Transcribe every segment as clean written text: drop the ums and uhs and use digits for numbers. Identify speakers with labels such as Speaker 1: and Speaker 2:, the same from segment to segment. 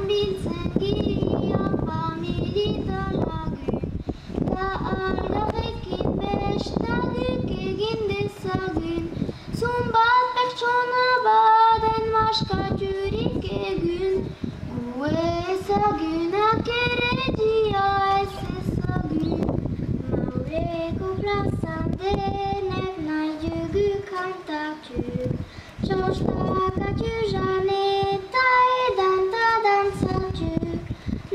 Speaker 1: biltzen gira familita lagun. Da algarrekin bestaduk egin dezagun. Zumbat pertsona baden maskaturik egun. Gu ezagunak ere dia ez ezagun. Maureko plazan denek nahi dugu kantatu. Txostakatu janeta edan ta dantzatu.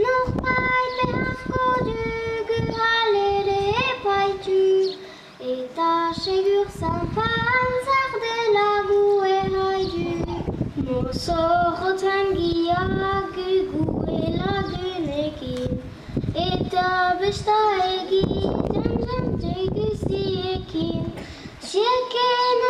Speaker 1: Norbait beharko dugu halere epaitu. Eta segur zanpan zardela gu erraidu. Mozorrotan giak gu elagunekin. Eta besta egiten jante guztiekin. Zieken